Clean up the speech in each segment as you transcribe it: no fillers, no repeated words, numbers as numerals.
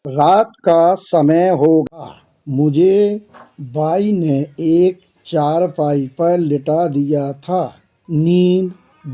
रात का समय होगा। मुझे बाई ने एक चारपाई पर लिटा दिया था। नींद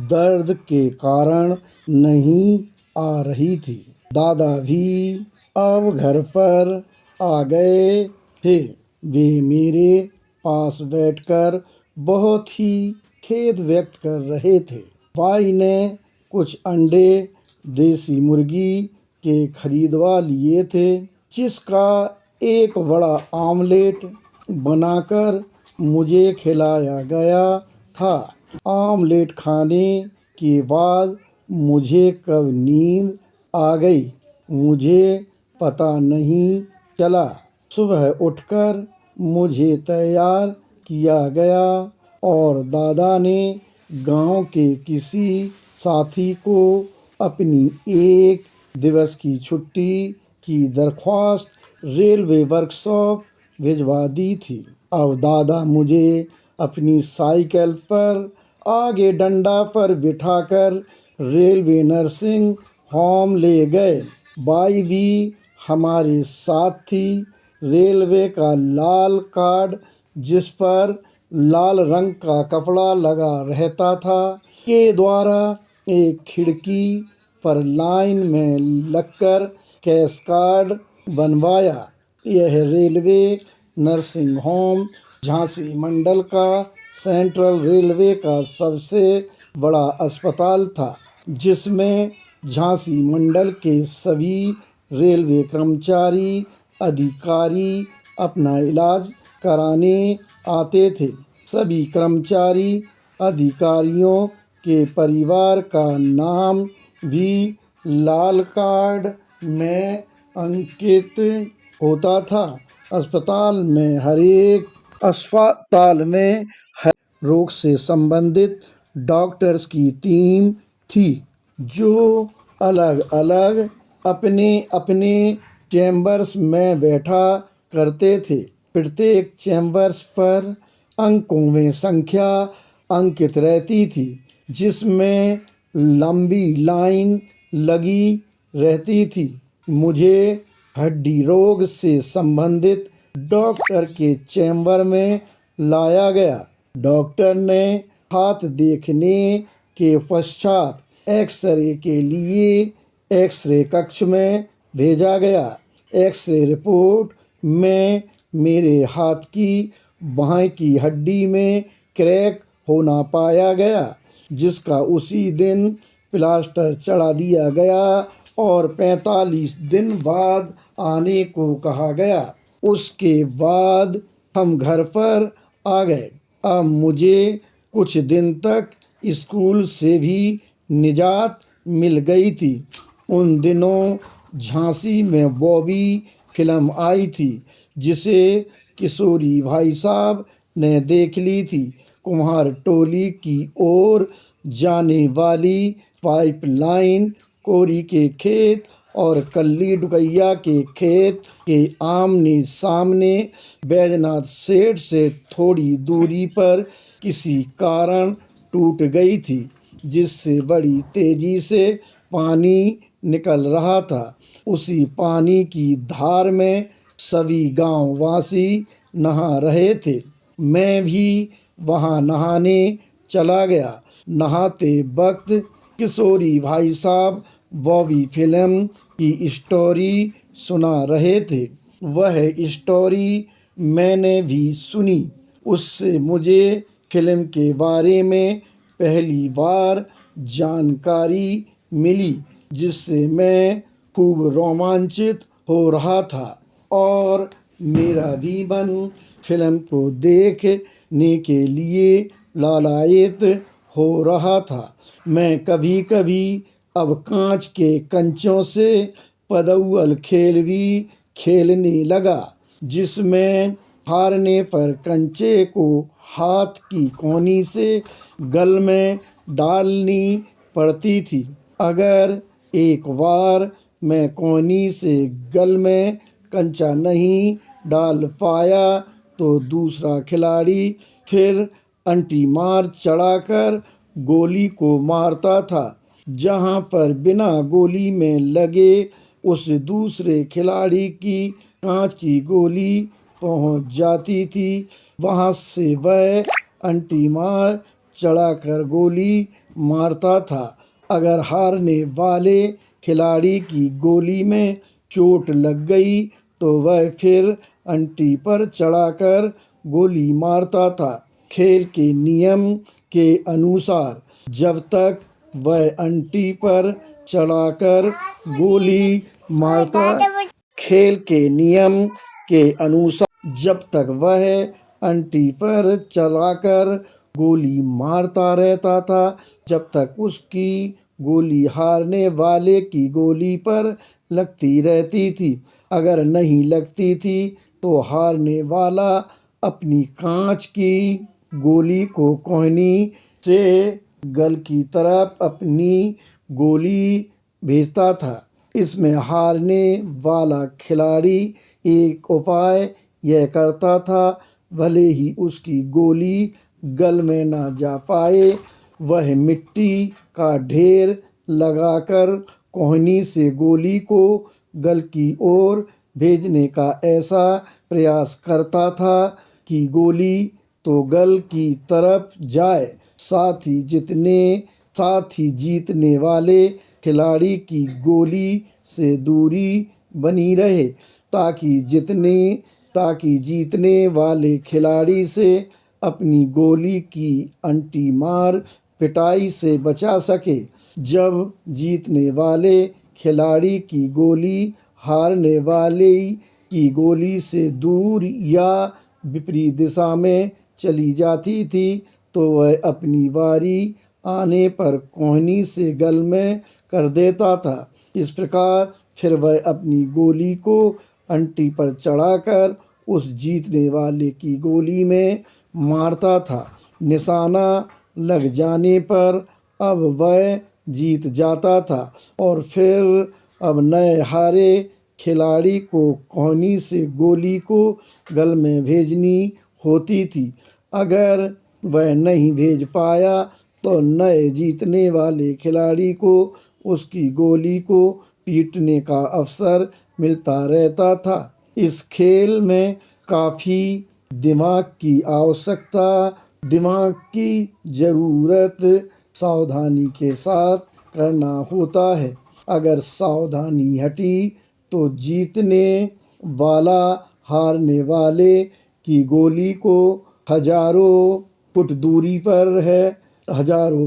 दर्द के कारण नहीं आ रही थी। दादा भी अब घर पर आ गए थे। वे मेरे पास बैठकर बहुत ही खेद व्यक्त कर रहे थे। बाई ने कुछ अंडे देसी मुर्गी के खरीदवा लिए थे, जिसका एक बड़ा आमलेट बनाकर मुझे खिलाया गया था। आमलेट खाने के बाद मुझे कब नींद आ गई, मुझे पता नहीं चला। सुबह उठकर मुझे तैयार किया गया और दादा ने गांव के किसी साथी को अपनी एक दिवस की छुट्टी की दरख्वास्त रेलवे वर्कशॉप भिजवा दी थी। अब दादा मुझे अपनी साइकिल पर आगे डंडा पर बिठाकर रेलवे नर्सिंग होम ले गए। बाई भी हमारे साथ थी। रेलवे का लाल कार्ड, जिस पर लाल रंग का कपड़ा लगा रहता था, के द्वारा एक खिड़की पर लाइन में लगकर कैश कार्ड बनवाया। यह रेलवे नर्सिंग होम झांसी मंडल का सेंट्रल रेलवे का सबसे बड़ा अस्पताल था, जिसमें झांसी मंडल के सभी रेलवे कर्मचारी अधिकारी अपना इलाज कराने आते थे। सभी कर्मचारी अधिकारियों के परिवार का नाम भी लाल कार्ड में अंकित होता था। अस्पताल में हर रोग से संबंधित डॉक्टर्स की टीम थी, जो अलग अलग अपने अपने चैम्बर्स में बैठा करते थे। प्रत्येक चैम्बर्स पर अंकों में संख्या अंकित रहती थी, जिसमें लंबी लाइन लगी रहती थी। मुझे हड्डी रोग से संबंधित डॉक्टर के चैम्बर में लाया गया। डॉक्टर ने हाथ देखने के पश्चात एक्सरे के लिए एक्सरे कक्ष में भेजा गया। एक्सरे रिपोर्ट में मेरे हाथ की बाएं की हड्डी में क्रैक होना पाया गया, जिसका उसी दिन प्लास्टर चढ़ा दिया गया और 45 दिन बाद आने को कहा गया। उसके बाद हम घर पर आ गए। अब मुझे कुछ दिन तक स्कूल से भी निजात मिल गई थी। उन दिनों झांसी में बॉबी फिल्म आई थी, जिसे किशोरी भाई साहब ने देख ली थी। कुम्हार टोली की ओर जाने वाली पाइपलाइन, कोरी के खेत और कल्ली डुकैया के खेत के आमने सामने बैजनाथ सेठ से थोड़ी दूरी पर किसी कारण टूट गई थी, जिससे बड़ी तेजी से पानी निकल रहा था। उसी पानी की धार में सभी गांववासी नहा रहे थे। मैं भी वहां नहाने चला गया। नहाते वक्त किशोरी भाई साहब बॉबी फिल्म की स्टोरी सुना रहे थे। वह स्टोरी मैंने भी सुनी। उससे मुझे फिल्म के बारे में पहली बार जानकारी मिली, जिससे मैं खूब रोमांचित हो रहा था और मेरा भी मन फिल्म को देखने के लिए लालायित हो रहा था। मैं कभी कभी अब कांच के कंचों से पदौल खेल भी खेलने लगा, जिसमें हारने पर कंचे को हाथ की कोनी से गल में डालनी पड़ती थी। अगर एक बार मैं कोनी से गल में कंचा नहीं डाल पाया तो दूसरा खिलाड़ी फिर अंटी मार चढ़ाकर गोली को मारता था। जहां पर बिना गोली में लगे उस दूसरे खिलाड़ी की कांच की गोली पहुंच जाती थी। वहां से वह अंटीमार चढ़ाकर गोली मारता था। अगर हारने वाले खिलाड़ी की गोली में चोट लग गई तो वह फिर अंटी पर चढ़ाकर गोली मारता था। खेल के नियम के अनुसार जब तक वह अंटी पर चढ़ाकर गोली मारता खेल के नियम के अनुसार जब तक वह अंटी पर चढ़ाकर गोली मारता रहता था, जब तक उसकी गोली हारने वाले की गोली पर लगती रहती थी। अगर नहीं लगती थी तो हारने वाला अपनी कांच की गोली को कोहनी से गल की तरफ अपनी गोली भेजता था। इसमें हारने वाला खिलाड़ी एक उपाय यह करता था, भले ही उसकी गोली गल में ना जा पाए, वह मिट्टी का ढेर लगाकर कोहनी से गोली को गल की ओर भेजने का ऐसा प्रयास करता था कि गोली तो गल की तरफ जाए, साथ ही जीतने वाले खिलाड़ी की गोली से दूरी बनी रहे, ताकि जीतने वाले खिलाड़ी से अपनी गोली की अंटी मार पिटाई से बचा सके। जब जीतने वाले खिलाड़ी की गोली हारने वाले की गोली से दूर या विपरीत दिशा में चली जाती थी तो वह अपनी बारी आने पर कोहनी से गल में कर देता था। इस प्रकार फिर वह अपनी गोली को अंटी पर चढ़ाकर उस जीतने वाले की गोली में मारता था। निशाना लग जाने पर अब वह जीत जाता था और फिर अब नए हारे खिलाड़ी को कोहनी से गोली को गल में भेजनी होती थी। अगर वह नहीं भेज पाया तो नए जीतने वाले खिलाड़ी को उसकी गोली को पीटने का अवसर मिलता रहता था। इस खेल में काफ़ी दिमाग की आवश्यकता, दिमाग की ज़रूरत सावधानी के साथ करना होता है। अगर सावधानी हटी तो जीतने वाला हारने वाले की गोली को हजारों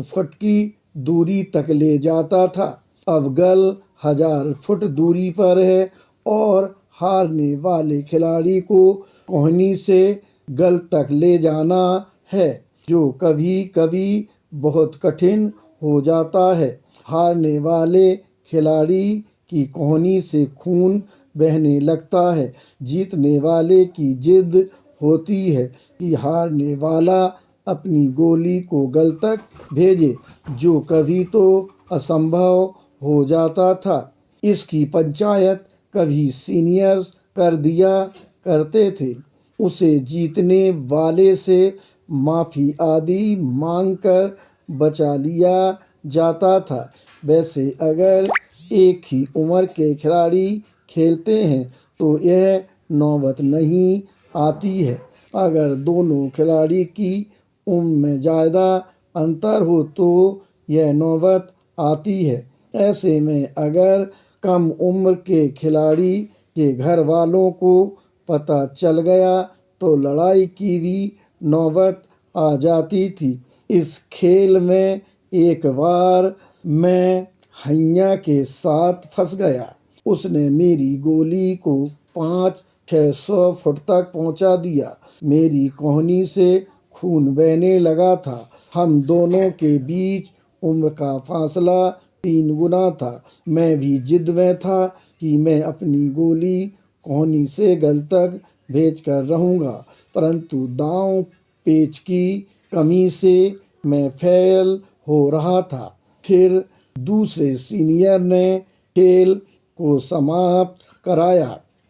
फुट की दूरी तक ले जाता था। अब गल 1000 फुट दूरी पर है और हारने वाले खिलाड़ी को कोहनी से गल तक ले जाना है, जो कभी कभी बहुत कठिन हो जाता है। हारने वाले खिलाड़ी की कोहनी से खून बहने लगता है। जीतने वाले की जिद होती है कि हारने वाला अपनी गोली को गल तक भेजे, जो कभी तो असंभव हो जाता था। इसकी पंचायत कभी सीनियर्स कर दिया करते थे। उसे जीतने वाले से माफ़ी आदि मांगकर बचा लिया जाता था। वैसे अगर एक ही उम्र के खिलाड़ी खेलते हैं तो यह नौबत नहीं आती है। अगर दोनों खिलाड़ी की उम्र में ज़्यादा अंतर हो तो यह नौबत आती है। ऐसे में अगर कम उम्र के खिलाड़ी के घर वालों को पता चल गया तो लड़ाई की भी नौबत आ जाती थी। इस खेल में एक बार मैं हैया के साथ फंस गया। उसने मेरी गोली को 500-600 फुट तक पहुंचा दिया। मेरी कोहनी से खून बहने लगा था। हम दोनों के बीच उम्र का फासला 3 गुना था। मैं भी जिद में था कि मैं अपनी गोली कोहनी से गल तक भेज कर रहूँगा, परंतु दांव पेच की कमी से मैं फेल हो रहा था। फिर दूसरे सीनियर ने खेल को समाप्त कराया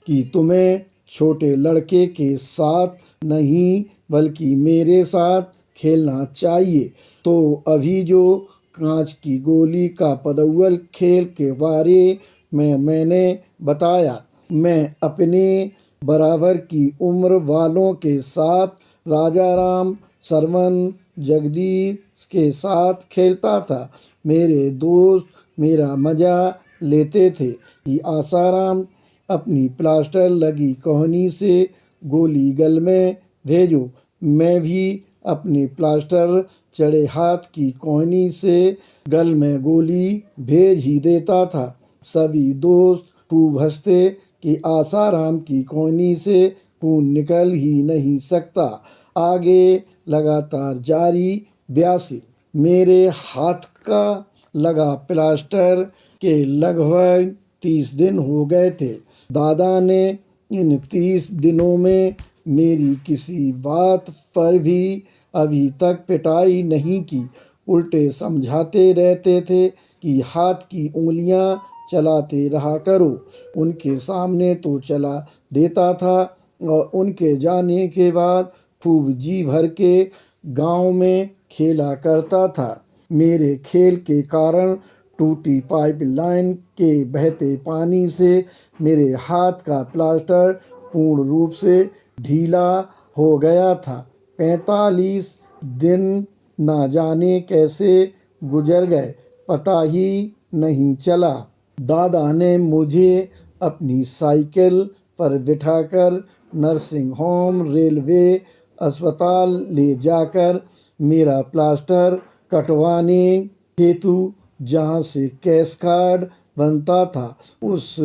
कि तुम्हें छोटे लड़के के साथ नहीं बल्कि मेरे साथ खेलना चाहिए। तो अभी जो कांच की गोली का पदौल खेल के बारे में मैंने बताया, मैं अपने बराबर की उम्र वालों के साथ राजाराम, सरवन, जगदीश के साथ खेलता था। मेरे दोस्त मेरा मज़ा लेते थे कि आसाराम अपनी प्लास्टर लगी कोहनी से गोली गल में भेजो। मैं भी अपनी प्लास्टर चढ़े हाथ की कोहनी से गल में गोली भेज ही देता था। सभी दोस्त खूब हंसते कि आसाराम की कोहनी से खून निकल ही नहीं सकता। आगे लगातार जारी ब्यासी। मेरे हाथ का लगा प्लास्टर के लगभग 30 दिन हो गए थे। दादा ने इन 30 दिनों में मेरी किसी बात पर भी अभी तक पिटाई नहीं की। उल्टे समझाते रहते थे कि हाथ की उंगलियां चलाते रहा करो। उनके सामने तो चला देता था और उनके जाने के बाद खूब जी भर के गांव में खेला करता था। मेरे खेल के कारण टूटी पाइपलाइन के बहते पानी से मेरे हाथ का प्लास्टर पूर्ण रूप से ढीला हो गया था। 45 दिन ना जाने कैसे गुजर गए, पता ही नहीं चला। दादा ने मुझे अपनी साइकिल पर बिठाकर नर्सिंग होम, रेलवे अस्पताल ले जाकर मेरा प्लास्टर कटवाने हेतु जहाँ से कैश कार्ड बनता था उस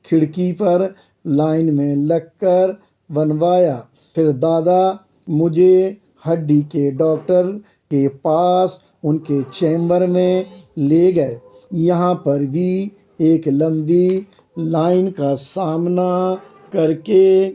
खिड़की पर लाइन में लगकर बनवाया। फिर दादा मुझे हड्डी के डॉक्टर के पास उनके चैम्बर में ले गए। यहाँ पर भी एक लंबी लाइन का सामना करके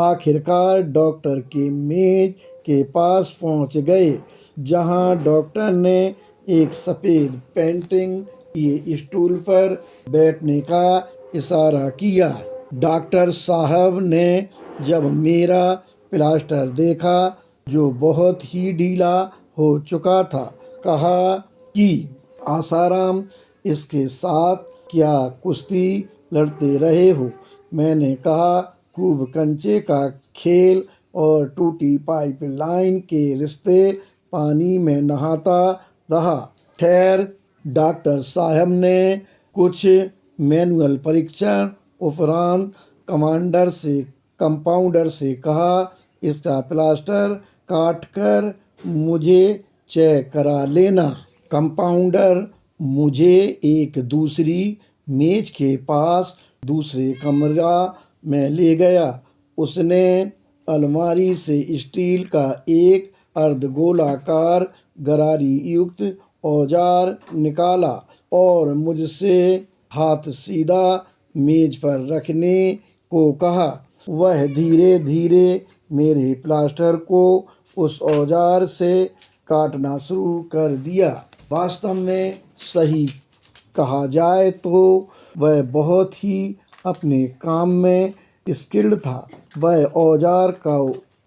आखिरकार डॉक्टर के मेज के पास पहुंच गए, जहां डॉक्टर ने एक सफ़ेद पेंटिंग किए स्टूल पर बैठने का इशारा किया। डॉक्टर साहब ने जब मेरा प्लास्टर देखा, जो बहुत ही ढीला हो चुका था, कहा कि आसाराम, इसके साथ क्या कुश्ती लड़ते रहे हो? मैंने कहा, खूब कंचे का खेल और टूटी पाइपलाइन के रिश्ते पानी में नहाता रहा। खैर, डॉक्टर साहब ने कुछ मैनुअल परीक्षण उपरांत कंपाउंडर से कहा, इसका प्लास्टर काट कर मुझे चेक करा लेना। कंपाउंडर मुझे एक दूसरी मेज के पास दूसरे कमरा में ले गया। उसने अलमारी से स्टील का एक अर्धगोलाकार गरारी युक्त औजार निकाला और मुझसे हाथ सीधा मेज पर रखने को कहा। वह धीरे धीरे मेरे प्लास्टर को उस औजार से काटना शुरू कर दिया। वास्तव में सही कहा जाए तो वह बहुत ही अपने काम में स्किल्ड था। वह औजार का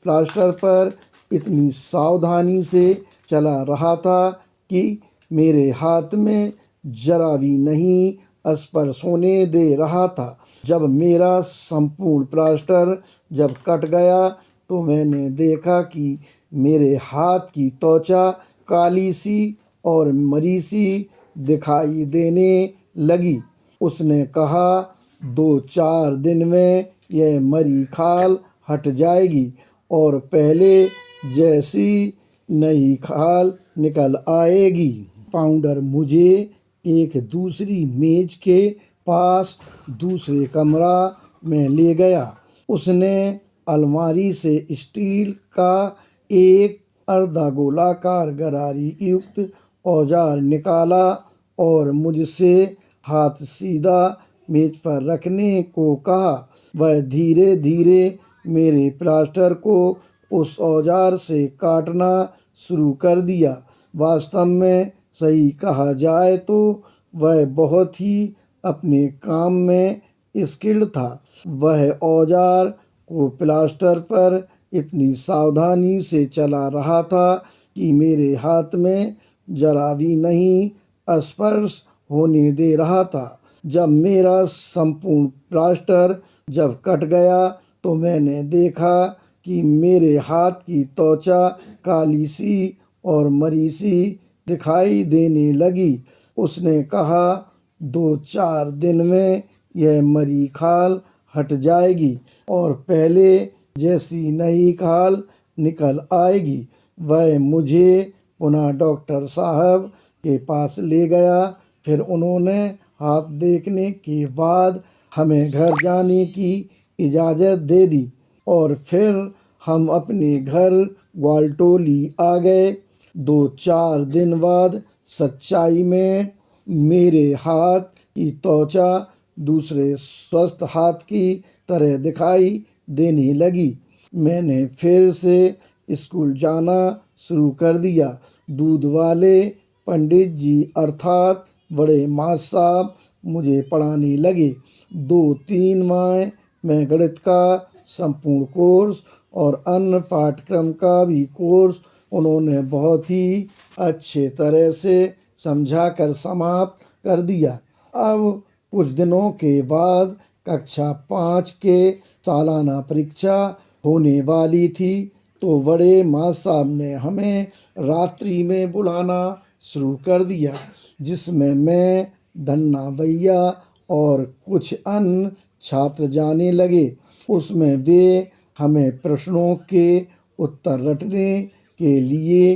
प्लास्टर पर इतनी सावधानी से चला रहा था कि मेरे हाथ में जरा भी नहीं स्पर्श होने दे रहा था। जब मेरा संपूर्ण प्लास्टर जब कट गया तो मैंने देखा कि मेरे हाथ की त्वचा काली सी और मरी सी दिखाई देने लगी। उसने कहा, 2-4 दिन में यह मरी खाल हट जाएगी और पहले जैसी नई खाल निकल आएगी। पाउंडर मुझे एक दूसरी मेज के पास दूसरे कमरा में ले गया। उसने अलमारी से स्टील का एक अर्धगोलाकार गरारी युक्त औजार निकाला और मुझसे हाथ सीधा मेज पर रखने को कहा। वह धीरे धीरे मेरे प्लास्टर को उस औजार से काटना शुरू कर दिया। वास्तव में सही कहा जाए तो वह बहुत ही अपने काम में स्किल्ड था। वह औजार को प्लास्टर पर इतनी सावधानी से चला रहा था कि मेरे हाथ में जरा भी नहीं स्पर्श होने दे रहा था। जब मेरा संपूर्ण प्लास्टर जब कट गया तो मैंने देखा कि मेरे हाथ की त्वचा काली सी और मरी सी दिखाई देने लगी। उसने कहा, 2-4 दिन में यह मरी खाल हट जाएगी और पहले जैसी नई खाल निकल आएगी। वह मुझे पुनः डॉक्टर साहब के पास ले गया। फिर उन्होंने हाथ देखने के बाद हमें घर जाने की इजाज़त दे दी और फिर हम अपने घर ग्वालटोली आ गए। 2-4 दिन बाद सच्चाई में मेरे हाथ की त्वचा दूसरे स्वस्थ हाथ की तरह दिखाई देने लगी। मैंने फिर से स्कूल जाना शुरू कर दिया। दूध वाले पंडित जी अर्थात बड़े मास्टर साहब मुझे पढ़ाने लगे। 2-3 माह में गणित का संपूर्ण कोर्स और अन्य पाठ्यक्रम का भी कोर्स उन्होंने बहुत ही अच्छे तरह से समझाकर समाप्त कर दिया। अब कुछ दिनों के बाद कक्षा 5 के सालाना परीक्षा होने वाली थी तो बड़े मास्टर साहब ने हमें रात्रि में बुलाना शुरू कर दिया, जिसमें मैं, धन्ना भैया और कुछ अन्य छात्र जाने लगे। उसमें वे हमें प्रश्नों के उत्तर रटने के लिए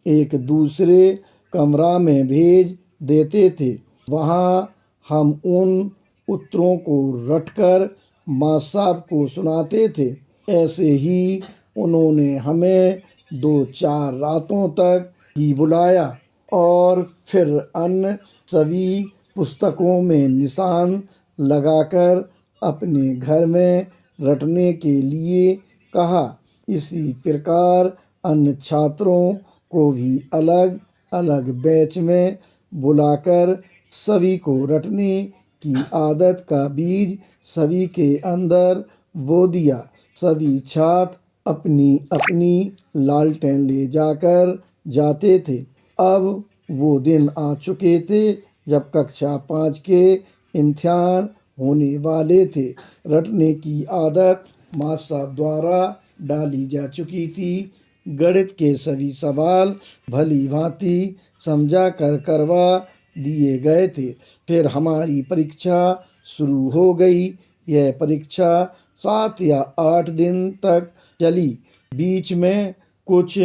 एक दूसरे कमरा में भेज देते थे। वहाँ हम उन उत्तरों को रटकर मास्टर साहब को सुनाते थे। ऐसे ही उन्होंने हमें 2-4 रातों तक ही बुलाया और फिर अन्य सभी पुस्तकों में निशान लगाकर अपने घर में रटने के लिए कहा। इसी प्रकार अन्य छात्रों को भी अलग अलग बैच में बुलाकर सभी को रटने की आदत का बीज सभी के अंदर बो दिया। सभी छात्र अपनी अपनी लालटेन ले जाकर जाते थे। अब वो दिन आ चुके थे जब कक्षा 5 के इम्तिहान होने वाले थे। रटने की आदत मास्टर साहब द्वारा डाली जा चुकी थी। गणित के सभी सवाल भली भांति समझा कर करवा दिए गए थे। फिर हमारी परीक्षा शुरू हो गई। यह परीक्षा 7 या 8 दिन तक चली। बीच में कुछ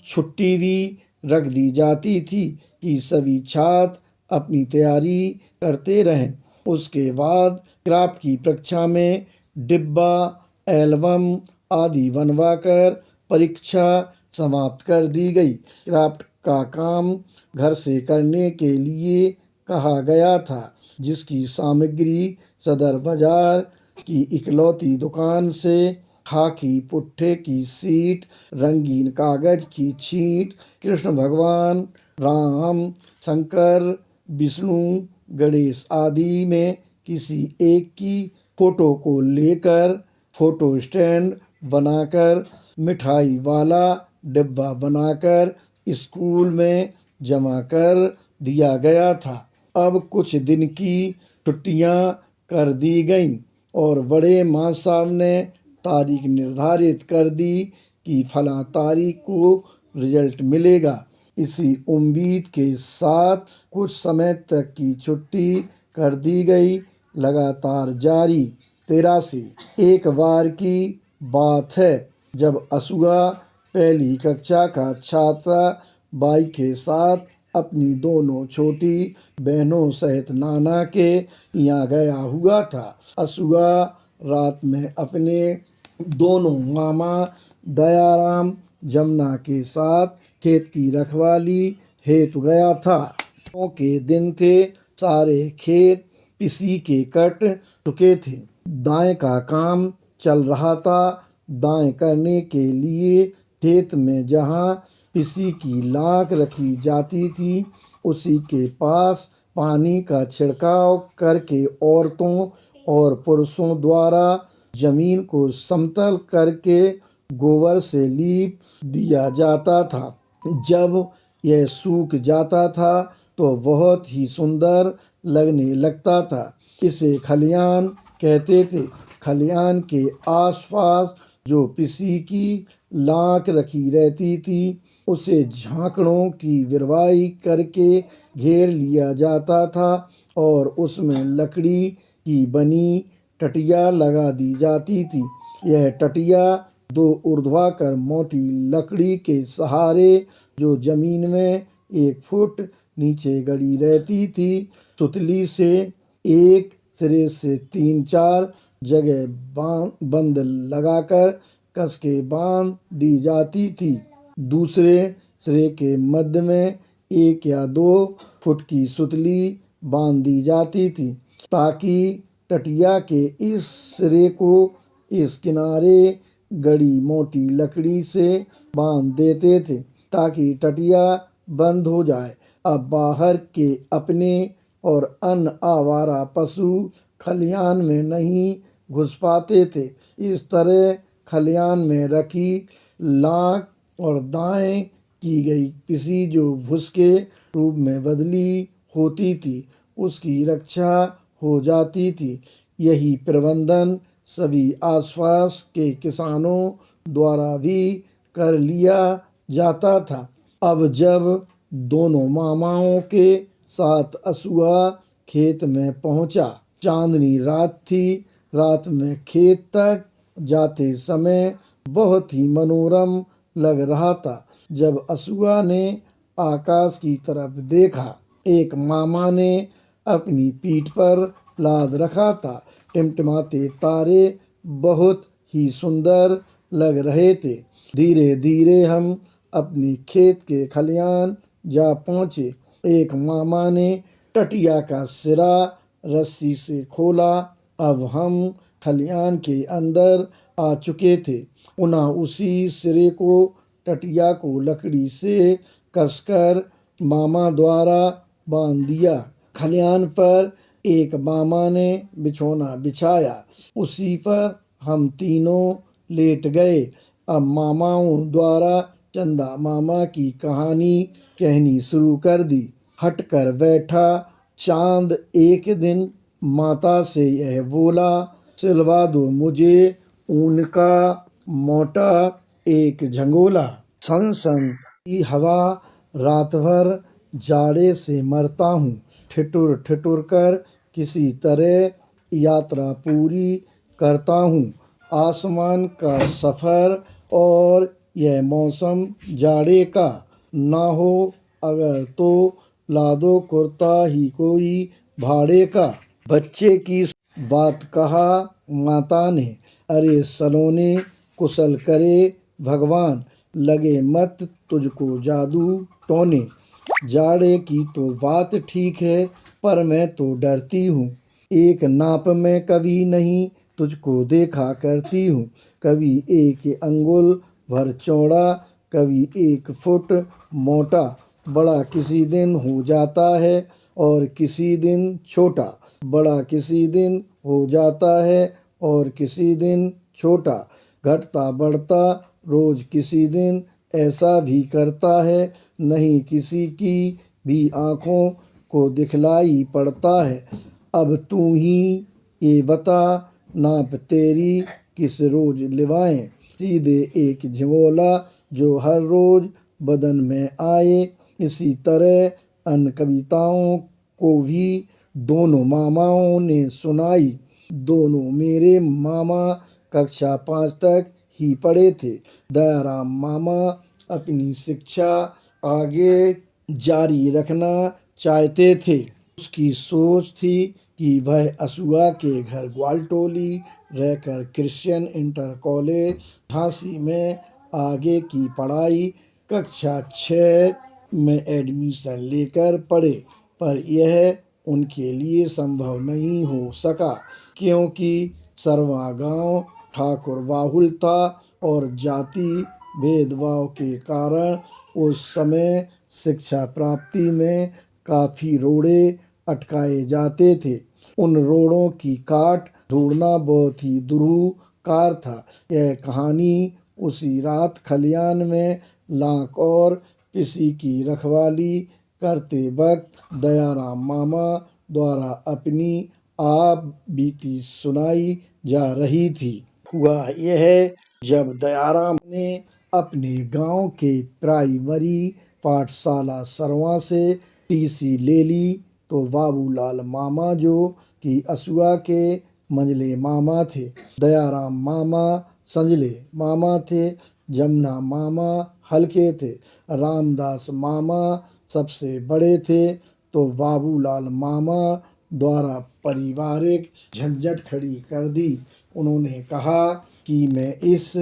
छुट्टी भी रख दी जाती थी कि सभी छात्र अपनी तैयारी करते रहें। उसके बाद क्राफ्ट की परीक्षा में डिब्बा, एल्बम आदि बनवाकर परीक्षा समाप्त कर दी गई। क्राफ्ट का काम घर से करने के लिए कहा गया था, जिसकी सामग्री सदर बाजार की इकलौती दुकान से खाकी पुट्ठे की सीट, रंगीन कागज की छींट, कृष्ण भगवान, राम, शंकर, विष्णु, गणेश आदि में किसी एक की फोटो को लेकर फोटो स्टैंड बनाकर मिठाई वाला डिब्बा बनाकर स्कूल में जमा कर दिया गया था। अब कुछ दिन की छुट्टियां कर दी गईं और बड़े मास्टर साहब ने तारीख निर्धारित कर दी कि फला तारीख को रिजल्ट मिलेगा। इसी उम्मीद के साथ कुछ समय तक की छुट्टी कर दी गई, लगातार जारी। 83 एक बार की बात है जब असुआ पहली कक्षा का छात्र बाइक के साथ अपनी दोनों छोटी बहनों सहित नाना के यहाँ गया हुआ था। असुआ रात में अपने दोनों मामा दयाराम, जमुना के साथ खेत की रखवाली हेतु गया था। के दिन थे, सारे खेत पिसी के कट चुके थे। दाएं का काम चल रहा था। दाएं करने के लिए खेत में जहाँ पिसी की लाख रखी जाती थी, उसी के पास पानी का छिड़काव करके औरतों और पुरुषों द्वारा जमीन को समतल करके गोबर से लीप दिया जाता था। जब यह सूख जाता था तो बहुत ही सुंदर लगने लगता था। इसे खलियान कहते थे। खलियान के आसपास जो पिसी की लाख रखी रहती थी उसे झांकड़ों की गिरवाई करके घेर लिया जाता था और उसमें लकड़ी की बनी टटिया लगा दी जाती थी। यह टटिया दो ऊर्ध्वाधर मोटी लकड़ी के सहारे जो जमीन में 1 फुट नीचे गड़ी रहती थी, सुतली से एक सिरे से 3-4 जगह बंद लगाकर कस के बांध दी जाती थी। दूसरे सिरे के मध्य में 1 या 2 फुट की सुतली बांध दी जाती थी ताकि टटिया के इस सिरे को इस किनारे गड़ी मोटी लकड़ी से बांध देते थे ताकि टटिया बंद हो जाए। अब बाहर के अपने और अन्य आवारा पशु खलियान में नहीं घुस पाते थे। इस तरह खलियान में रखी लाख और दाएं की गई पिसी जो भूस के रूप में बदली होती थी उसकी रक्षा हो जाती थी। यही प्रबंधन सभी आसपास के किसानों द्वारा भी कर लिया जाता था। अब जब दोनों मामाओं के साथ असुआ खेत में पहुंचा, चांदनी रात थी। रात में खेत तक जाते समय बहुत ही मनोरम लग रहा था। जब असुआ ने आकाश की तरफ देखा, एक मामा ने अपनी पीठ पर लाद रखा था। टिमटिमाते तारे बहुत ही सुंदर लग रहे थे। धीरे धीरे हम अपनी खेत के खलियान जा पहुँचे। एक मामा ने टटिया का सिरा रस्सी से खोला। अब हम खलियान के अंदर आ चुके थे। पुनः उसी सिरे को टटिया को लकड़ी से कसकर मामा द्वारा बांध दिया। खलियान पर एक मामा ने बिछौना बिछाया, उसी पर हम तीनों लेट गए। अब मामाओं द्वारा चंदा मामा की कहानी कहनी शुरू कर दी। हटकर बैठा चांद एक दिन माता से यह बोला, सिलवा दो मुझे ऊन का मोटा एक झंगोला। सन सन की हवा, रात भर जाड़े से मरता हूँ। ठिठुर ठिठुर कर किसी तरह यात्रा पूरी करता हूँ। आसमान का सफ़र और यह मौसम जाड़े का ना हो अगर तो ला दो कुर्ता ही कोई भाड़े का। बच्चे की बात कहा माता ने, अरे सलोने कुशल करे भगवान, लगे मत तुझको जादू टोने। जाड़े की तो बात ठीक है पर मैं तो डरती हूँ। एक नाप में कभी नहीं तुझको देखा करती हूँ। कभी 1 अंगुल भर चौड़ा, कभी 1 फुट मोटा। बड़ा किसी दिन हो जाता है और किसी दिन छोटा। बड़ा किसी दिन हो जाता है और किसी दिन छोटा। घटता बढ़ता रोज किसी दिन ऐसा भी करता है, नहीं किसी की भी आँखों को दिखलाई पड़ता है। अब तू ही ये बता, नाप तेरी किस रोज लिवाएं। सीधे एक झिंगोला जो हर रोज बदन में आए। इसी तरह अन्य कविताओं को भी दोनों मामाओं ने सुनाई। दोनों मेरे मामा कक्षा 5 तक ही पढ़े थे। दयाराम मामा अपनी शिक्षा आगे जारी रखना चाहते थे। उसकी सोच थी कि वह असुआ के घर ग्वालटोली रहकर क्रिश्चियन इंटर कॉलेज झांसी में आगे की पढ़ाई कक्षा 6 में एडमिशन लेकर पढ़े, पर यह उनके लिए संभव नहीं हो सका क्योंकि सरवा गांव ठाकुर बाहुल था और जाति भेदभाव के कारण उस समय शिक्षा प्राप्ति में काफ़ी रोड़े अटकाए जाते थे। उन रोड़ों की काट ढूंढना बहुत ही दुरूह कार्य था। यह कहानी उसी रात खलियान में लाख और पिसी की रखवाली करते वक्त दयाराम मामा द्वारा अपनी आप बीती सुनाई जा रही थी। हुआ यह, जब दयाराम ने अपने गांव के प्राइमरी पाठशाला सरवा से टीसी ले ली तो बाबूलाल मामा, जो कि असुआ के मंझले मामा थे, दयाराम मामा संजले मामा थे, जमुना मामा हल्के थे, रामदास मामा सबसे बड़े थे, तो बाबूलाल मामा द्वारा पारिवारिक झंझट खड़ी कर दी। उन्होंने कहा कि मैं इस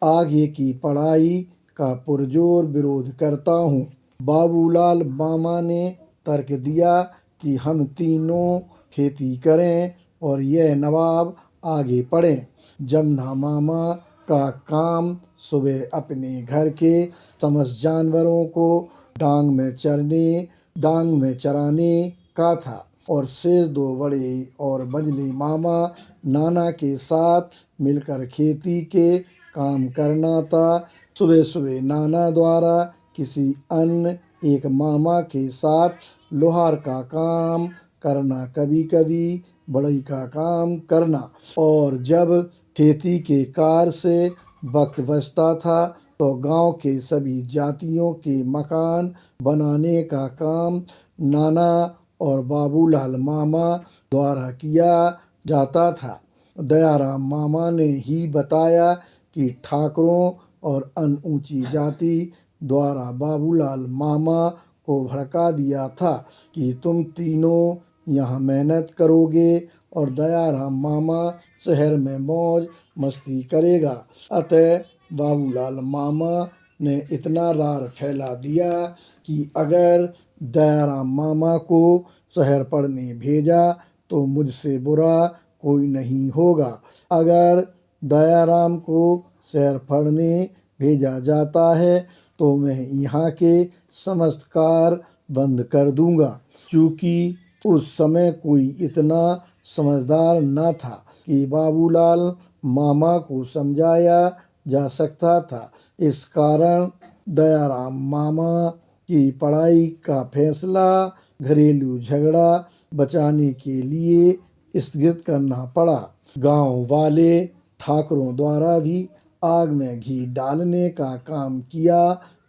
आगे की पढ़ाई का पुरजोर विरोध करता हूँ। बाबूलाल मामा ने तर्क दिया कि हम तीनों खेती करें और यह नवाब आगे पढ़ें। जमुना मामा का काम सुबह अपने घर के समस्त जानवरों को डांग में चराने का था और शेष दो बड़े और मंझले मामा नाना के साथ मिलकर खेती के काम करना था। सुबह सुबह नाना द्वारा किसी अन्य एक मामा के साथ लोहार का काम करना, कभी कभी बढ़ई का काम करना, और जब खेती के कार्य से वक्त बचता था तो गांव के सभी जातियों के मकान बनाने का काम नाना और बाबूलाल मामा द्वारा किया जाता था। दयाराम मामा ने ही बताया कि ठाकुरों और अन्य ऊंची जाति द्वारा बाबूलाल मामा को भड़का दिया था कि तुम तीनों यहाँ मेहनत करोगे और दयाराम मामा शहर में मौज मस्ती करेगा। अतः बाबूलाल मामा ने इतना रार फैला दिया कि अगर दयाराम मामा को शहर पढ़ने भेजा तो मुझसे बुरा कोई नहीं होगा। अगर दयाराम को शहर पढ़ने भेजा जाता है तो मैं यहाँ के समस्त कार्य बंद कर दूंगा। चूँकि उस समय कोई इतना समझदार न था कि बाबूलाल मामा को समझाया जा सकता था, इस कारण दयाराम मामा की पढ़ाई का फैसला घरेलू झगड़ा बचाने के लिए स्थगित करना पड़ा। गांव वाले ठाकुरों द्वारा भी आग में घी डालने का काम किया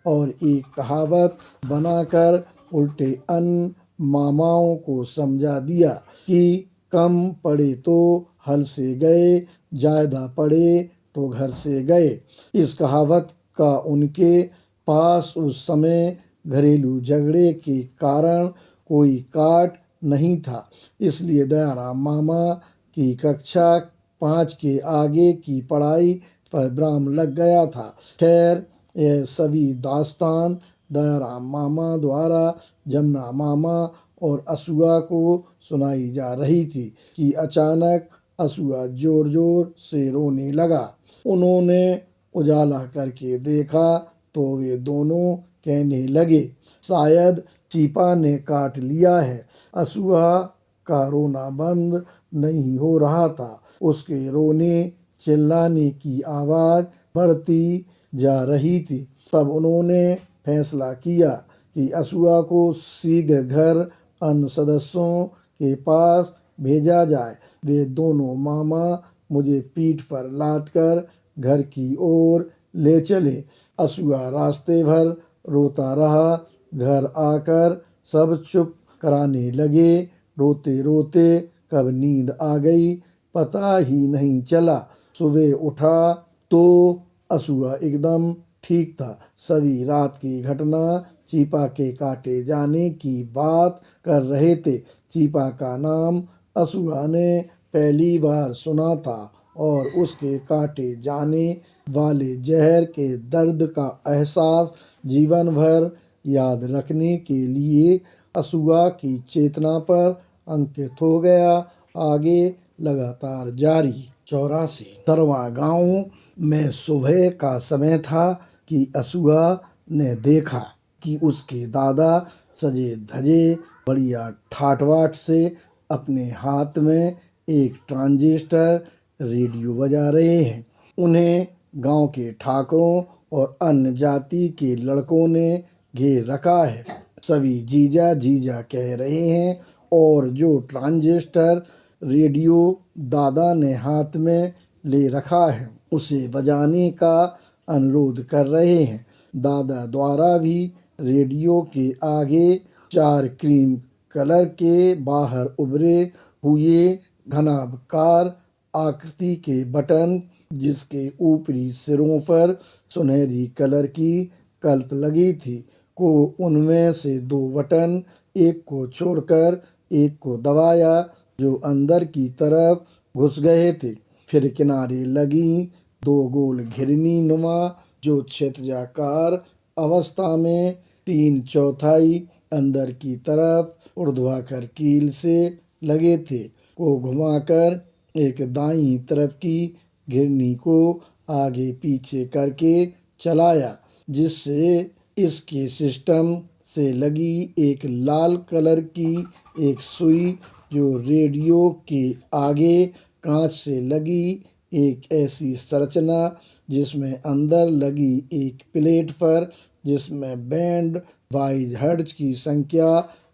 और एक कहावत बनाकर उल्टे अन्य मामाओं को समझा दिया कि कम पड़े तो हल से गए, ज्यादा पड़े तो घर से गए। इस कहावत का उनके पास उस समय घरेलू झगड़े के कारण कोई काट नहीं था, इसलिए दयाराम मामा की कक्षा 5 के आगे की पढ़ाई पर विराम लग गया था। खैर, यह सभी दास्तान दयाराम मामा द्वारा जमुना मामा और असुआ को सुनाई जा रही थी कि अचानक असुआ जोर जोर से रोने लगा। उन्होंने उजाला करके देखा तो वे दोनों कहने लगे, शायद चीपा ने काट लिया है। असुआ का रोना बंद नहीं हो रहा था, उसके रोने चिल्लाने की आवाज़ बढ़ती जा रही थी। तब उन्होंने फैसला किया कि असुआ को शीघ्र घर अन्य सदस्यों के पास भेजा जाए। वे दोनों मामा मुझे पीठ पर लाद कर घर की ओर ले चले। असुआ रास्ते भर रोता रहा। घर आकर सब चुप कराने लगे। रोते रोते कब नींद आ गई पता ही नहीं चला। सुबह उठा तो असुआ एकदम ठीक था। सभी रात की घटना चीपा के काटे जाने की बात कर रहे थे। चीपा का नाम असुआ ने पहली बार सुना था और उसके काटे जाने वाले जहर के दर्द का एहसास जीवन भर याद रखने के लिए असुआ की चेतना पर अंकित हो गया। आगे लगातार जारी। 84। सरवा गांव में सुबह का समय था कि असुआ ने देखा कि उसके दादा सजे धजे बढ़िया ठाटबाट से अपने हाथ में एक ट्रांजिस्टर रेडियो बजा रहे हैं। उन्हें गांव के ठाकुरों और अन्य जाति के लड़कों ने घेर रखा है। सभी जीजा जीजा कह रहे हैं और जो ट्रांजिस्टर रेडियो दादा ने हाथ में ले रखा है उसे बजाने का अनुरोध कर रहे हैं। दादा द्वारा भी रेडियो के आगे 4 क्रीम कलर के बाहर उभरे हुए घनाभकार आकृति के बटन, जिसके ऊपरी सिरों पर सुनहरी कलर की कल्प लगी थी, को उनमें से 2 बटन एक को छोड़कर एक को दबाया जो अंदर की तरफ घुस गए थे। फिर किनारे लगी 2 गोल घिरनी नुमा जो क्षैतिजाकार अवस्था में 3/4 अंदर की तरफ ऊर्ध्वाधर कील से लगे थे, को घुमाकर एक दाईं तरफ की घिरनी को आगे पीछे करके चलाया, जिससे इसके सिस्टम से लगी एक लाल कलर की एक सुई जो रेडियो के आगे कांच से लगी एक ऐसी संरचना जिसमें अंदर लगी एक प्लेट पर जिसमें बैंड वाइज हर्ट्ज की संख्या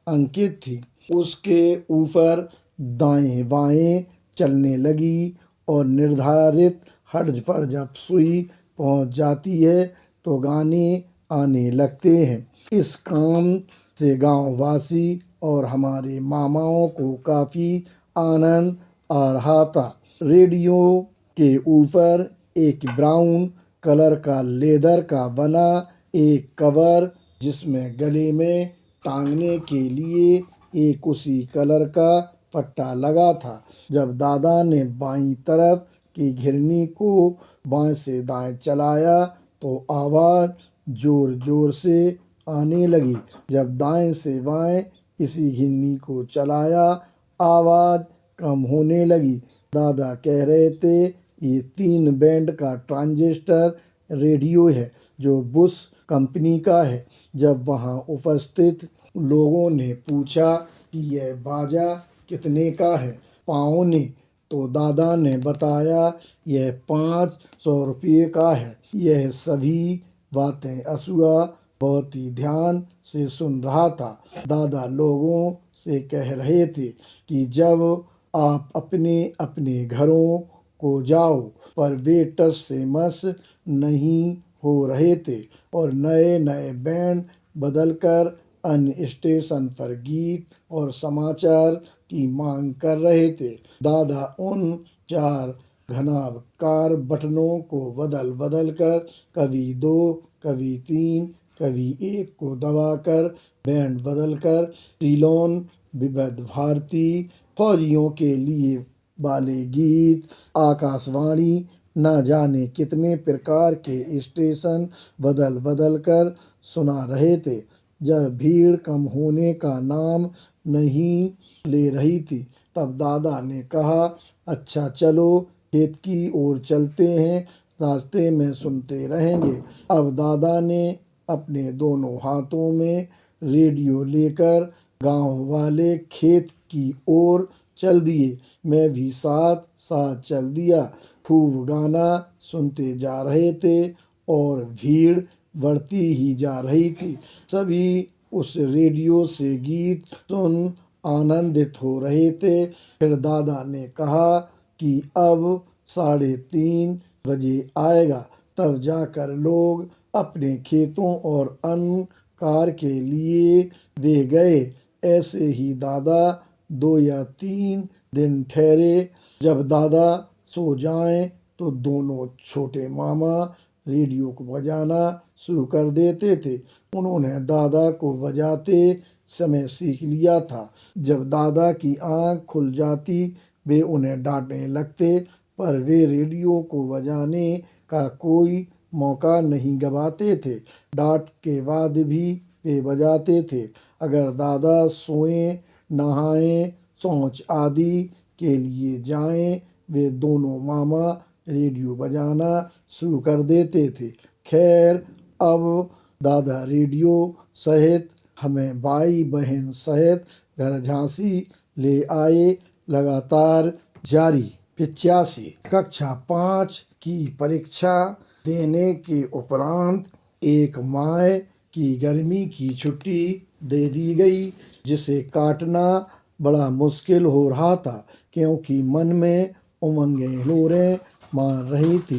अंकित थी, उसके ऊपर दाएं बाएं चलने लगी और निर्धारित हर्ट्ज पर जब सुई पहुंच जाती है तो गाने आने लगते हैं। इस काम से गांववासी और हमारे मामाओं को काफ़ी आनंद आ रहा था। रेडियो के ऊपर एक ब्राउन कलर का लेदर का बना एक कवर जिसमें गले में टांगने के लिए एक उसी कलर का पट्टा लगा था। जब दादा ने बाईं तरफ की घिरनी को बाएं से दाएं चलाया तो आवाज़ जोर जोर से आने लगी। जब दाएं से बाएं इसी घिरनी को चलाया आवाज़ कम होने लगी। दादा कह रहे थे ये 3 बैंड का ट्रांजिस्टर रेडियो है जो बुश कंपनी का है। जब वहाँ उपस्थित लोगों ने पूछा कि यह बाजा कितने का है पाँव ने, तो दादा ने बताया यह 500 रुपये का है। यह सभी बातें असुआ बहुत ही ध्यान से सुन रहा था। दादा लोगों से कह रहे थे कि जब आप अपने अपने घरों को जाओ, पर वे टस से मस नहीं हो रहे थे और नए नए बैंड बदलकर अन्य स्टेशन पर गीत और समाचार की मांग कर रहे थे। दादा उन 4 घनाभकार बटनों को बदल बदल कर कभी 2 कभी 3 कभी 1 को दबाकर बैंड बदलकर सीलोन विविध भारती फौजियों के लिए वाले गीत, आकाशवाणी न जाने कितने प्रकार के स्टेशन बदल बदल कर सुना रहे थे। जब भीड़ कम होने का नाम नहीं ले रही थी तब दादा ने कहा, अच्छा चलो खेत की ओर चलते हैं, रास्ते में सुनते रहेंगे। अब दादा ने अपने दोनों हाथों में रेडियो लेकर गांव वाले खेत की ओर चल दिए। मैं भी साथ साथ चल दिया। खूब गाना सुनते जा रहे थे और भीड़ बढ़ती ही जा रही थी। सभी उस रेडियो से गीत सुन आनंदित हो रहे थे। फिर दादा ने कहा कि अब 3:30 बजे आएगा, तब जाकर लोग अपने खेतों और अन्न कार के लिए वे गए। ऐसे ही दादा 2 या 3 दिन ठहरे। जब दादा सो जाएं तो दोनों छोटे मामा रेडियो को बजाना शुरू कर देते थे। उन्होंने दादा को बजाते समय सीख लिया था। जब दादा की आंख खुल जाती वे उन्हें डांटने लगते, पर वे रेडियो को बजाने का कोई मौका नहीं गंवाते थे। डांट के बाद भी वे बजाते थे। अगर दादा सोएं, नहाएं, शौच आदि के लिए जाएं, वे दोनों मामा रेडियो बजाना शुरू कर देते थे। खैर, अब दादा रेडियो सहित हमें भाई बहन सहित घर झांसी ले आए। लगातार जारी 85 कक्षा 5 की परीक्षा देने के उपरांत एक माह की गर्मी की छुट्टी दे दी गई, जिसे काटना बड़ा मुश्किल हो रहा था, क्योंकि मन में उमंगें लोरें मार रही थी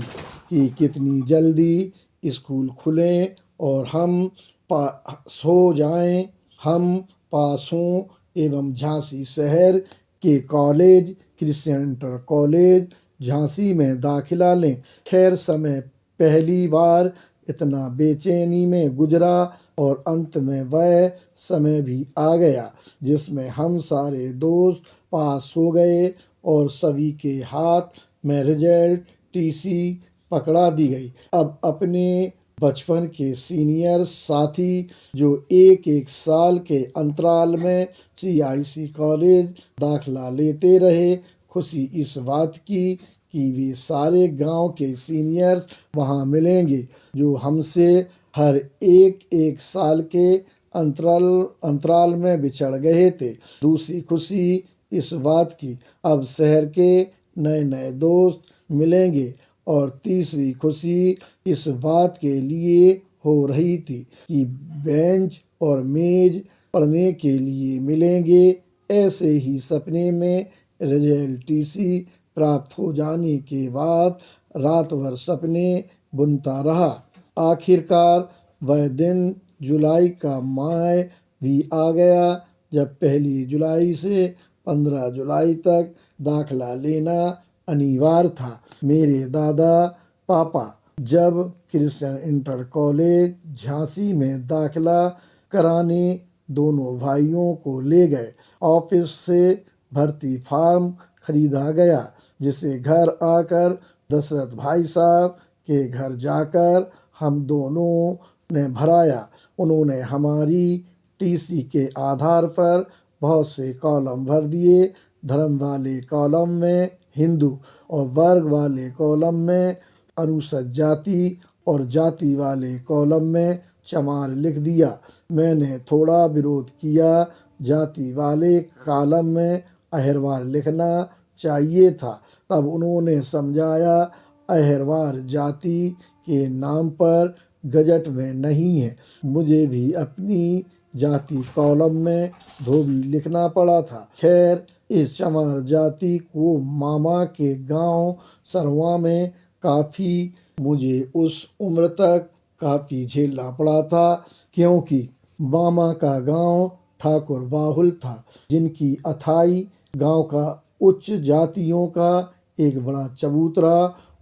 कि कितनी जल्दी स्कूल खुलें और हम सो जाएं, हम पास हों एवं झांसी शहर के college Christian inter college Jhansi में दाखिला लें। खैर समय पहली बार इतना बेचैनी में गुजरा और अंत में वह समय भी आ गया जिसमें हम सारे दोस्त पास हो गए और सभी के हाथ में रिजल्ट टीसी पकड़ा दी गई। अब अपने बचपन के सीनियर साथी जो एक एक साल के अंतराल में CIC कॉलेज दाखला लेते रहे, खुशी इस बात की कि वे सारे गांव के सीनियर्स वहां मिलेंगे जो हमसे हर एक एक साल के अंतराल में बिछड़ गए थे। दूसरी खुशी इस बात की अब शहर के नए नए दोस्त मिलेंगे और तीसरी खुशी इस बात के लिए हो रही थी कि बेंच और मेज पढ़ने के लिए मिलेंगे। ऐसे ही सपने में रिजल्ट टीसी प्राप्त हो जाने के बाद रात भर सपने बुनता रहा। आखिरकार वह दिन जुलाई का माह भी आ गया जब 1 जुलाई से 15 जुलाई तक दाखला लेना अनिवार्य था। मेरे दादा पापा जब क्रिश्चियन इंटर कॉलेज झांसी में दाखिला कराने दोनों भाइयों को ले गए। ऑफिस से भर्ती फॉर्म खरीदा गया जिसे घर आकर दशरथ भाई साहब के घर जाकर हम दोनों ने भराया। उन्होंने हमारी टीसी के आधार पर बहुत से कॉलम भर दिए। धर्म वाले कॉलम में हिंदू और वर्ग वाले कॉलम में अनुसूचित जाति और जाति वाले कॉलम में चमार लिख दिया। मैंने थोड़ा विरोध किया, जाति वाले कॉलम में अहिरवार लिखना चाहिए था। तब उन्होंने समझाया अहिरवार जाति के नाम पर गजट में नहीं है। मुझे भी अपनी जाति कॉलम में धोबी लिखना पड़ा था। खैर इस चमार जाति को मामा के गांव सरवा में मुझे उस उम्र तक काफ़ी झेलना पड़ा था, क्योंकि मामा का गांव ठाकुर बाहुल था जिनकी अथाई गांव का उच्च जातियों का एक बड़ा चबूतरा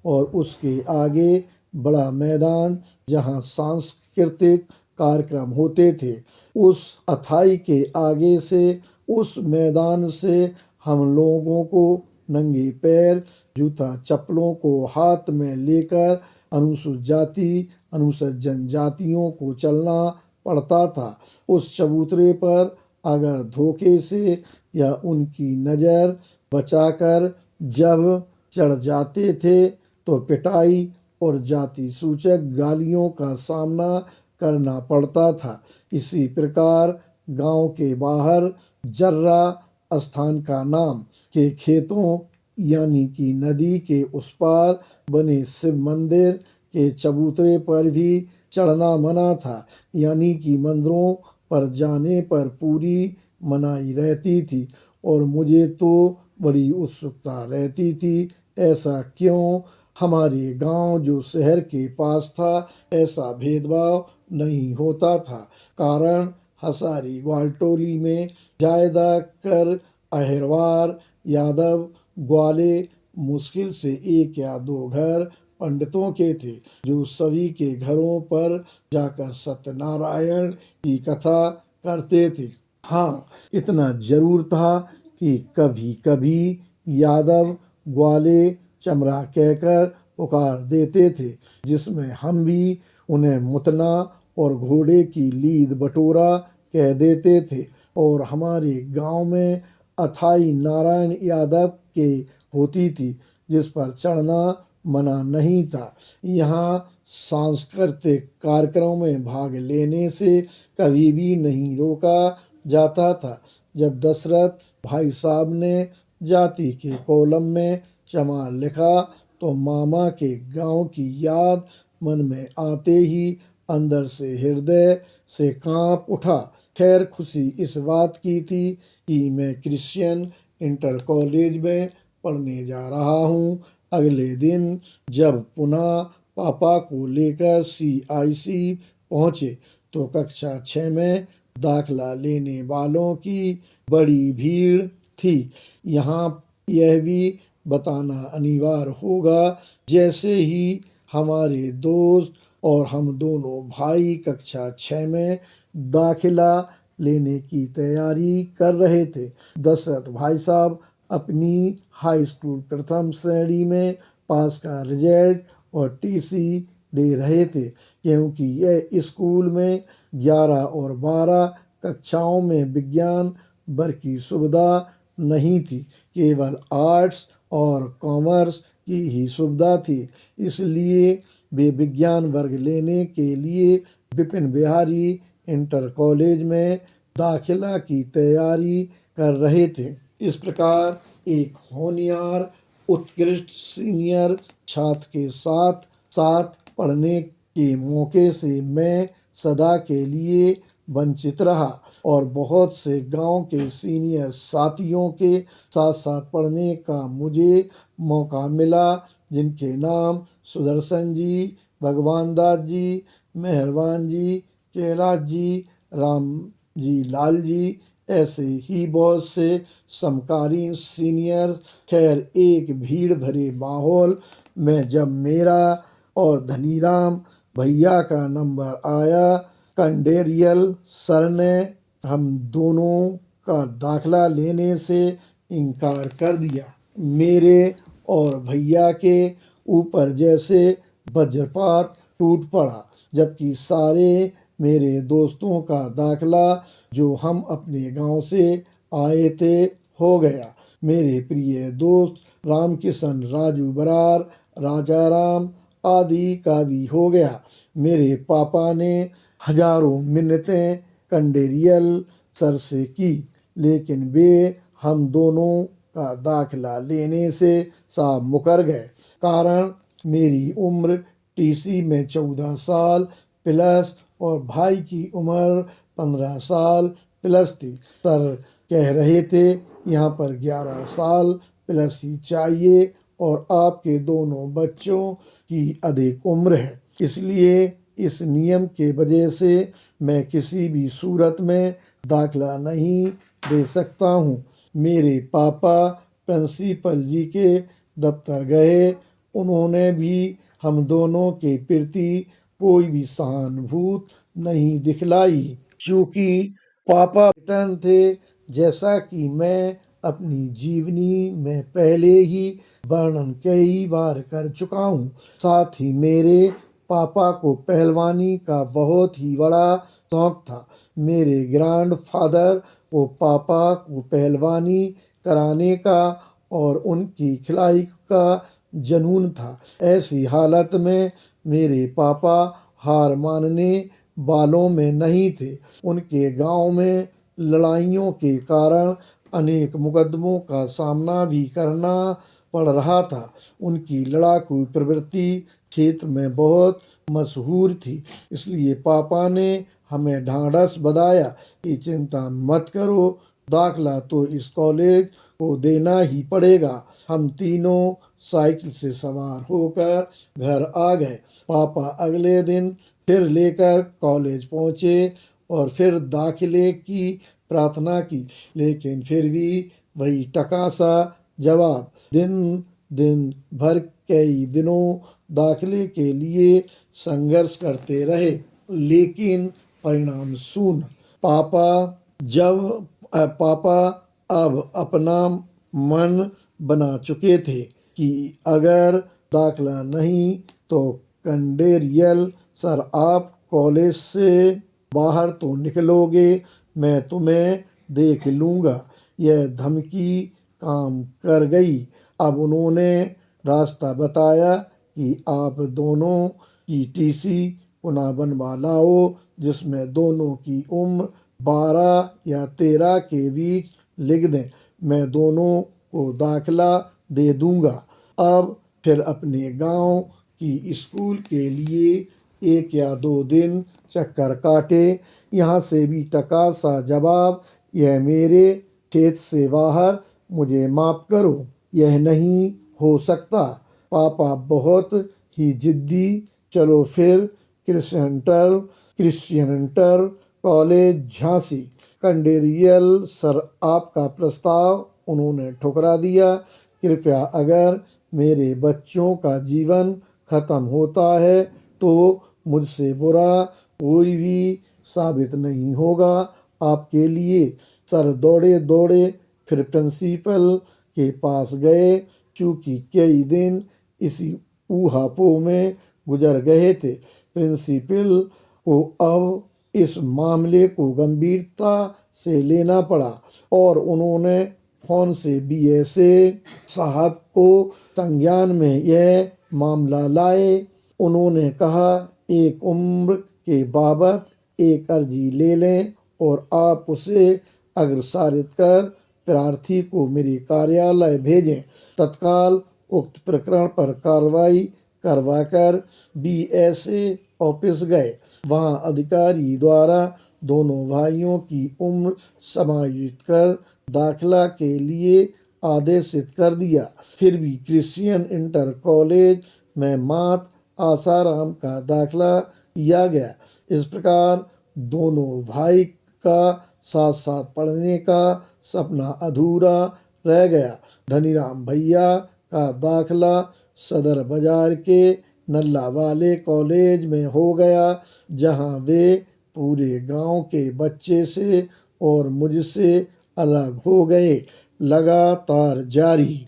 और उसके आगे बड़ा मैदान जहां सांस्कृतिक कार्यक्रम होते थे। उस अथाई के आगे से उस मैदान से हम लोगों को नंगे पैर जूता चप्पलों को हाथ में लेकर अनुसूचित जाति अनुसूचित जनजातियों को चलना पड़ता था। उस चबूतरे पर अगर धोखे से या उनकी नज़र बचाकर जब चढ़ जाते थे तो पिटाई और जाति सूचक गालियों का सामना करना पड़ता था। इसी प्रकार गांव के बाहर जर्रा स्थान का नाम के खेतों यानी कि नदी के उस पार बने शिव मंदिर के चबूतरे पर भी चढ़ना मना था, यानी कि मंदिरों पर जाने पर पूरी मनाही रहती थी। और मुझे तो बड़ी उत्सुकता रहती थी, ऐसा क्यों? हमारे गांव जो शहर के पास था ऐसा भेदभाव नहीं होता था। कारण हसारी ग्वालटोली में ज्यादा कर अहिरवार यादव ग्वाले मुश्किल से 1 या 2 घर पंडितों के थे जो सभी के घरों पर जाकर सत्यनारायण की कथा करते थे। हाँ, इतना जरूर था कि कभी कभी यादव ग्वाले चमरा कहकर पुकार देते थे, जिसमें हम भी उन्हें मुतना और घोड़े की लीद बटोरा कह देते थे। और हमारे गांव में अथाई नारायण यादव के होती थी जिस पर चढ़ना मना नहीं था। यहाँ सांस्कृतिक कार्यक्रमों में भाग लेने से कभी भी नहीं रोका जाता था। जब दशरथ भाई साहब ने जाति के कॉलम में चमार लिखा तो मामा के गांव की याद मन में आते ही अंदर से हृदय से कांप उठा। खैर खुशी इस बात की थी कि मैं क्रिश्चियन इंटर कॉलेज में पढ़ने जा रहा हूँ। अगले दिन जब पुनः पापा को लेकर CIC पहुँचे तो कक्षा 6 में दाखला लेने वालों की बड़ी भीड़ थी। यहाँ यह भी बताना अनिवार्य होगा, जैसे ही हमारे दोस्त और हम दोनों भाई कक्षा 6 में दाखिला लेने की तैयारी कर रहे थे, दशरथ भाई साहब अपनी हाई स्कूल प्रथम श्रेणी में पास का रिजल्ट और TC दे रहे थे। क्योंकि यह स्कूल में 11 और 12 कक्षाओं में विज्ञान वर्ग की सुविधा नहीं थी, केवल आर्ट्स और कॉमर्स की ही सुविधा थी। इसलिए वे विज्ञान वर्ग लेने के लिए विपिन बिहारी इंटर कॉलेज में दाखिला की तैयारी कर रहे थे। इस प्रकार एक होनहार उत्कृष्ट सीनियर छात्र के साथ साथ पढ़ने के मौके से मैं सदा के लिए वंचित रहा और बहुत से गांव के सीनियर साथियों के साथ साथ पढ़ने का मुझे मौका मिला, जिनके नाम सुदर्शन जी, भगवान दास जी, मेहरबान जी, कैलाश जी, राम जी लाल जी, ऐसे ही बहुत से समकालीन सीनियर। खैर एक भीड़ भरे माहौल में जब मेरा और धनीराम भैया का नंबर आया, कंडेरियल सर ने हम दोनों का दाखला लेने से इनकार कर दिया। मेरे और भैया के ऊपर जैसे वज्रपात टूट पड़ा, जबकि सारे मेरे दोस्तों का दाखला जो हम अपने गांव से आए थे हो गया। मेरे प्रिय दोस्त रामकिशन, राजू बरार, राजाराम आदि का भी हो गया। मेरे पापा ने हजारों मिन्नतें कंडेरियल सर से की, लेकिन वे हम दोनों का दाखिला लेने से साफ मुकर गए। कारण मेरी उम्र TC में 14 साल प्लस और भाई की उम्र 15 साल प्लस थी। सर कह रहे थे यहाँ पर 11 साल प्लस ही चाहिए और आपके दोनों बच्चों की अधिक उम्र है। इसलिए इस नियम के वजह से मैं किसी भी सूरत में दाखिला नहीं दे सकता हूँ। मेरे पापा प्रिंसिपल जी के दफ्तर गए, उन्होंने भी हम दोनों के प्रति कोई भी सहानुभूति नहीं दिखलाई, क्योंकि पापा ब्रिटन थे, जैसा कि मैं अपनी जीवनी में पहले ही वर्णन कई बार कर चुका हूँ। साथ ही मेरे पापा को पहलवानी का बहुत ही बड़ा शौक था। मेरे ग्रैंडफादर को पापा को पहलवानी कराने का और उनकी खिलाई का जुनून था। ऐसी हालत में मेरे पापा हार मानने वालों में नहीं थे। उनके गांव में लड़ाइयों के कारण अनेक मुकदमों का सामना भी करना पड़ रहा था। उनकी लड़ाकू प्रवृत्ति क्षेत्र में बहुत मशहूर थी। इसलिए पापा ने हमें ढांढस बंधाया कि चिंता मत करो, दाखला तो इस कॉलेज को देना ही पड़ेगा। हम तीनों साइकिल से सवार होकर घर आ गए। पापा अगले दिन फिर लेकर कॉलेज पहुँचे और फिर दाखिले की प्रार्थना की, लेकिन फिर भी वही टकासा जवाब। दिन भर कई दिनों दाखिले के लिए संघर्ष करते रहे, लेकिन परिणाम शून्य। पापा अब अपना मन बना चुके थे कि अगर दाखिला नहीं तो कंडेरियल सर आप कॉलेज से बाहर तो निकलोगे, मैं तुम्हें देख लूँगा। यह धमकी काम कर गई। अब उन्होंने रास्ता बताया कि आप दोनों की TC पुनः बनवा लाओ, जिसमें दोनों की उम्र 12 या 13 के बीच लिख दें। मैं दोनों को दाखिला दे दूँगा। अब फिर अपने गांव की स्कूल के लिए 1 या 2 दिन चक्कर काटे। यहाँ से भी टका सा जवाब, यह मेरे खेत से बाहर, मुझे माफ करो, यह नहीं हो सकता। पापा बहुत ही जिद्दी। चलो फिर क्रिश्चियन इंटर कॉलेज झांसी। कंडेरियल सर, आपका प्रस्ताव उन्होंने ठुकरा दिया। कृपया, अगर मेरे बच्चों का जीवन खत्म होता है तो मुझसे बुरा कोई भी साबित नहीं होगा आपके लिए। सर दौड़े दौड़े फिर प्रिंसिपल के पास गए। चूंकि कई दिन इसी ऊहापोह में गुजर गए थे, प्रिंसिपल को अब इस मामले को गंभीरता से लेना पड़ा और उन्होंने फोन से बीएसए साहब को संज्ञान में यह मामला लाए। उन्होंने कहा, एक उम्र के बाबत एक अर्जी ले लें और आप उसे अग्रसारित कर प्रार्थी को मेरे कार्यालय भेजें। तत्काल उक्त प्रकरण पर कार्रवाई करवाकर बीएसए ऑफिस गए। वहां अधिकारी द्वारा दोनों भाइयों की उम्र समायोजित कर दाखिला के लिए आदेशित कर दिया। फिर भी क्रिश्चियन इंटर कॉलेज में मात आसाराम का दाखिला किया गया। इस प्रकार दोनों भाई का साथ साथ पढ़ने का सपना अधूरा रह गया। धनीराम भैया का दाखिला सदर बाजार के नल्ला वाले कॉलेज में हो गया, जहां वे पूरे गांव के बच्चे से और मुझसे अलग हो गए। लगातार जारी।